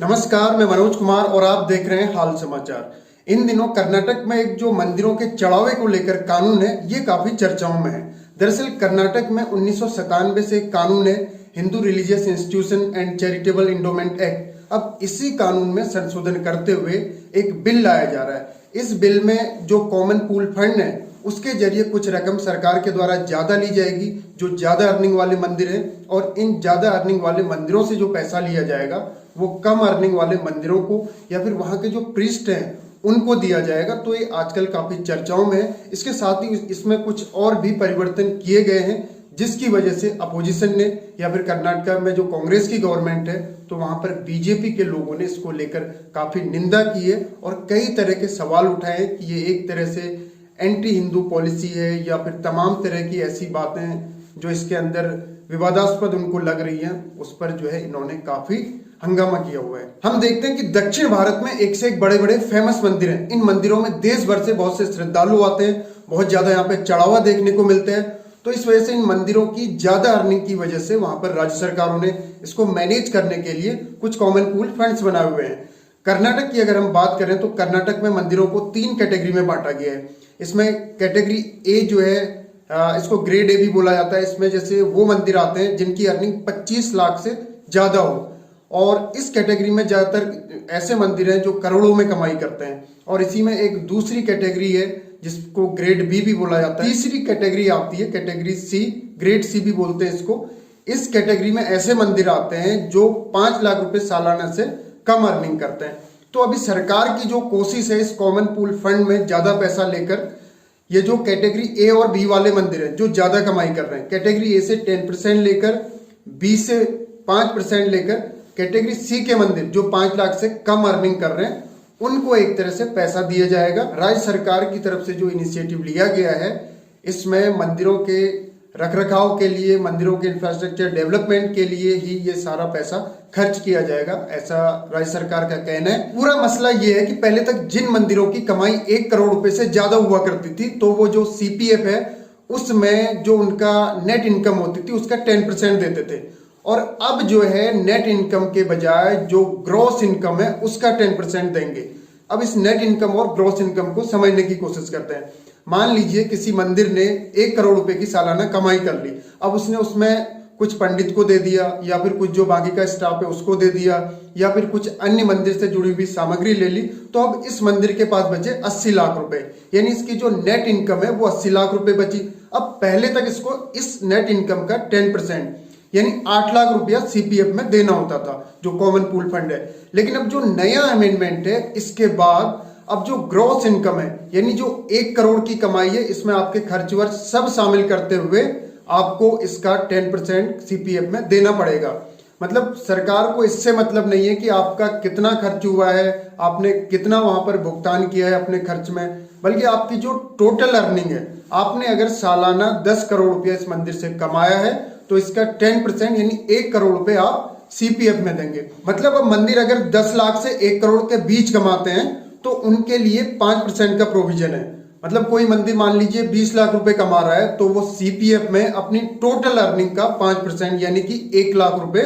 नमस्कार, मैं मनोज कुमार और आप देख रहे हैं हाल समाचार। इन दिनों कर्नाटक में एक जो मंदिरों के चढ़ावे को लेकर कानून है, ये काफी चर्चाओं में है। दरअसल कर्नाटक में 1997 से एक कानून है, Hindu religious institution and charitable endowment act. अब इसी कानून में संशोधन करते हुए एक बिल लाया जा रहा है। इस बिल में जो कॉमन पूल फंड है, उसके जरिए कुछ रकम सरकार के द्वारा ज्यादा ली जाएगी, जो ज्यादा अर्निंग वाले मंदिर हैं, और इन ज्यादा अर्निंग वाले मंदिरों से जो पैसा लिया जाएगा वो कम अर्निंग वाले मंदिरों को या फिर वहां के जो प्रीस्ट हैं उनको दिया जाएगा। तो ये आजकल काफी चर्चाओं में है। इसके साथ ही इसमें कुछ और भी परिवर्तन किए गए हैं, जिसकी वजह से अपोजिशन ने या फिर कर्नाटक में जो कांग्रेस की गवर्नमेंट है, तो वहां पर बीजेपी के लोगों ने इसको लेकर काफी निंदा की है और कई तरह के सवाल उठाए कि ये एक तरह से एंटी हिंदू पॉलिसी है या फिर तमाम तरह की ऐसी बातें जो इसके अंदर विवादास्पद उनको लग रही हैं, उस पर जो है इन्होंने काफी हंगामा किया हुआ है। हम देखते हैं कि दक्षिण भारत में एक से एक बड़े बड़े फेमस मंदिर हैं। इन मंदिरों में देश भर से बहुत से श्रद्धालु आते हैं, बहुत ज्यादा यहाँ पे चढ़ावा देखने को मिलते हैं। तो इस वजह से इन मंदिरों की ज्यादा अर्निंग की वजह से वहां पर राज्य सरकारों ने इसको मैनेज करने के लिए कुछ कॉमन पूल फंड्स बनाए हुए हैं। कर्नाटक की अगर हम बात करें तो कर्नाटक में मंदिरों को 3 कैटेगरी में बांटा गया है। इसमें कैटेगरी ए जो है, इसको ग्रेड ए भी बोला जाता है। इसमें जैसे वो मंदिर आते हैं जिनकी अर्निंग 25 लाख से ज्यादा हो, और इस कैटेगरी में ज्यादातर ऐसे मंदिर हैं जो करोड़ों में कमाई करते हैं। और इसी में एक दूसरी कैटेगरी है जिसको ग्रेड बी भी बोला जाता है। तीसरी कैटेगरी आती है कैटेगरी सी, ग्रेड सी भी बोलते हैं इसको। इस कैटेगरी में ऐसे मंदिर आते हैं जो 5 लाख रुपए सालाना से कम अर्निंग करते हैं। तो अभी सरकार की जो कोशिश है इस कॉमन पूल फंड में ज्यादा पैसा लेकर, ये जो कैटेगरी ए और बी वाले मंदिर हैं जो ज्यादा कमाई कर रहे हैं, कैटेगरी ए से 10% लेकर, बी से 5% लेकर, कैटेगरी सी के मंदिर जो 5 लाख से कम अर्निंग कर रहे हैं, उनको एक तरह से पैसा दिया जाएगा। राज्य सरकार की तरफ से जो इनिशिएटिव लिया गया है, इसमें मंदिरों के रखरखाव के लिए, मंदिरों के इंफ्रास्ट्रक्चर डेवलपमेंट के लिए ही ये सारा पैसा खर्च किया जाएगा, ऐसा राज्य सरकार का कहना है। पूरा मसला ये है कि पहले तक जिन मंदिरों की कमाई 1 करोड़ रुपए से ज्यादा हुआ करती थी, तो वो जो सीपीएफ है उसमें जो उनका नेट इनकम होती थी उसका 10% देते थे। और अब जो है नेट इनकम के बजाय जो ग्रॉस इनकम है उसका 10% देंगे। अब इस नेट इनकम और ग्रॉस इनकम को समझने की कोशिश करते हैं। मान लीजिए किसी मंदिर ने 1 करोड़ रुपए की सालाना कमाई कर ली, अब उसने उसमें कुछ पंडित को दे दिया, या फिर कुछ जो बाकी का स्टाफ है उसको दे दिया, या फिर कुछ अन्य मंदिर से जुड़ी हुई सामग्री ले ली, तो अब इस मंदिर के पास बचे 80 लाख रुपए, यानी इसकी जो नेट इनकम है वो 80 लाख रुपए बची। अब पहले तक इसको इस नेट इनकम का 10% यानी 8 लाख रुपया सीपीएफ में देना होता था, जो कॉमन पूल फंड है। लेकिन अब जो नया अमेंडमेंट है, इसके बाद अब जो ग्रॉस इनकम है, यानी जो 1 करोड़ की कमाई है, इसमें आपके खर्च वर्च सब शामिल करते हुए आपको इसका 10% सीपीएफ में देना पड़ेगा। मतलब सरकार को इससे मतलब नहीं है कि आपका कितना खर्च हुआ है, आपने कितना वहां पर भुगतान किया है अपने खर्च में, बल्कि आपकी जो टोटल अर्निंग है, आपने अगर सालाना 10 करोड़ रुपया इस मंदिर से कमाया है, तो इसका 10% यानी 1 करोड़ रुपए आप सीपीएफ में देंगे। मतलब अब मंदिर अगर 10 लाख से 1 करोड़ के बीच कमाते हैं तो उनके लिए 5% का प्रोविजन है। मतलब कोई मंदिर मान लीजिए 20 लाख रुपए कमा रहा है, तो वो सीपीएफ में अपनी टोटल अर्निंग का 5% यानी कि 1 लाख रुपए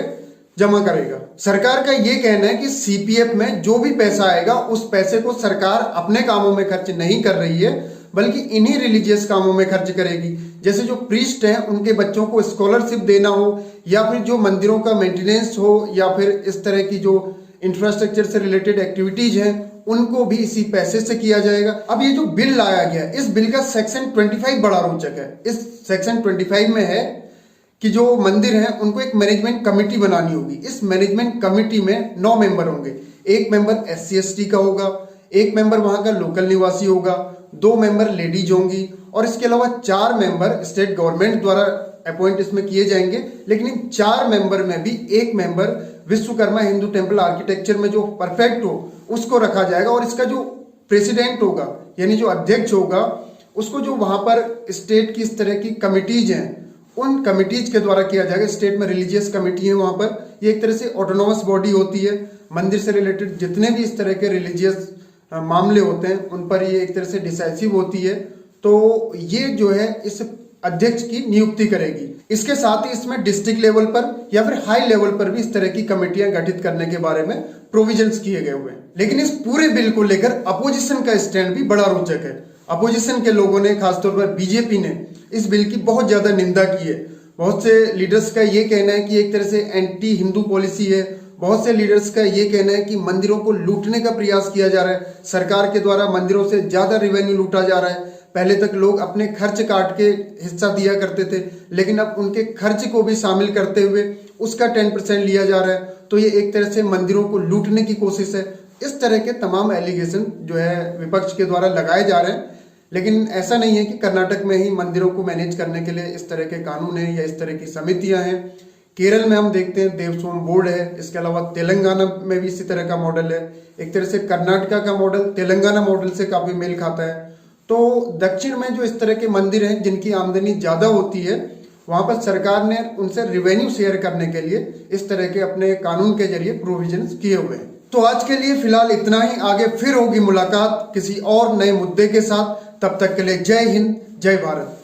जमा करेगा। सरकार का ये कहना है कि सीपीएफ में जो भी पैसा आएगा उस पैसे को सरकार अपने कामों में खर्च नहीं कर रही है, बल्कि इन्हीं रिलीजियस कामों में खर्च करेगी। जैसे जो प्रीस्ट हैं उनके बच्चों को स्कॉलरशिप देना हो, या फिर जो मंदिरों का मेंटेनेंस हो, या फिर इस तरह की जो इंफ्रास्ट्रक्चर से रिलेटेड एक्टिविटीज हैं, उनको भी इसी पैसे से किया जाएगा। अब ये जो बिल लाया गया, इस बिल का सेक्शन 25 बड़ा रोचक है। इस सेक्शन 25 में है कि जो मंदिर हैं उनको एक मैनेजमेंट कमेटी बनानी होगी। इस मैनेजमेंट कमेटी में 9 मेंबर होंगे। 1 मेंबर SC/ST का होगा, 1 मेंबर वहां का लोकल निवासी होगा, 2 मेंबर लेडीज होंगी, और इसके अलावा 4 मेंबर स्टेट गवर्नमेंट द्वारा अपॉइंट इसमें किए जाएंगे। लेकिन इन 4 मेंबर में भी 1 member Vishwakarma Hindu temple architecture में जो परफेक्ट हो उसको रखा जाएगा। और इसका जो प्रेसिडेंट होगा, यानी जो अध्यक्ष होगा, उसको जो वहां पर स्टेट की इस तरह की कमिटीज हैं उन कमिटीज के द्वारा किया जाएगा। स्टेट में रिलीजियस कमेटी है वहां पर, ये एक तरह से ऑटोनोमस बॉडी होती है। मंदिर से रिलेटेड जितने भी इस तरह के रिलीजियस मामले होते हैं उन पर ये एक तरह से डिसाइसिव होती है। तो ये जो है इस अध्यक्ष की नियुक्ति करेगी। इसके साथ ही इसमें डिस्ट्रिक्ट लेवल पर या फिर हाई लेवल पर भी इस तरह की कमेटियां गठित करने के बारे में प्रोविजंस किए गए हुए हैं। लेकिन इस पूरे बिल को लेकर अपोजिशन का स्टैंड भी बड़ा रोचक है। अपोजिशन के लोगों ने, खासतौर पर बीजेपी ने, इस बिल की बहुत ज्यादा निंदा की है। बहुत से लीडर्स का ये कहना है कि एक तरह से एंटी हिंदू पॉलिसी है। बहुत से लीडर्स का ये कहना है कि मंदिरों को लूटने का प्रयास किया जा रहा है। सरकार के द्वारा मंदिरों से ज्यादा रेवेन्यू लूटा जा रहा है। पहले तक लोग अपने खर्च काट के हिस्सा दिया करते थे, लेकिन अब उनके खर्च को भी शामिल करते हुए उसका 10% लिया जा रहा है। तो ये एक तरह से मंदिरों को लूटने की कोशिश है। इस तरह के तमाम एलिगेशन जो है विपक्ष के द्वारा लगाए जा रहे हैं। लेकिन ऐसा नहीं है कि कर्नाटक में ही मंदिरों को मैनेज करने के लिए इस तरह के कानून हैं या इस तरह की समितियां हैं। केरल में हम देखते हैं देवस्वम बोर्ड है। इसके अलावा तेलंगाना में भी इसी तरह का मॉडल है। एक तरह से कर्नाटका का मॉडल तेलंगाना मॉडल से काफी मेल खाता है। तो दक्षिण में जो इस तरह के मंदिर हैं जिनकी आमदनी ज्यादा होती है, वहां पर सरकार ने उनसे रिवेन्यू शेयर करने के लिए इस तरह के अपने कानून के जरिए प्रोविजंस किए हुए हैं। तो आज के लिए फिलहाल इतना ही। आगे फिर होगी मुलाकात किसी और नए मुद्दे के साथ। तब तक के लिए जय हिंद, जय भारत।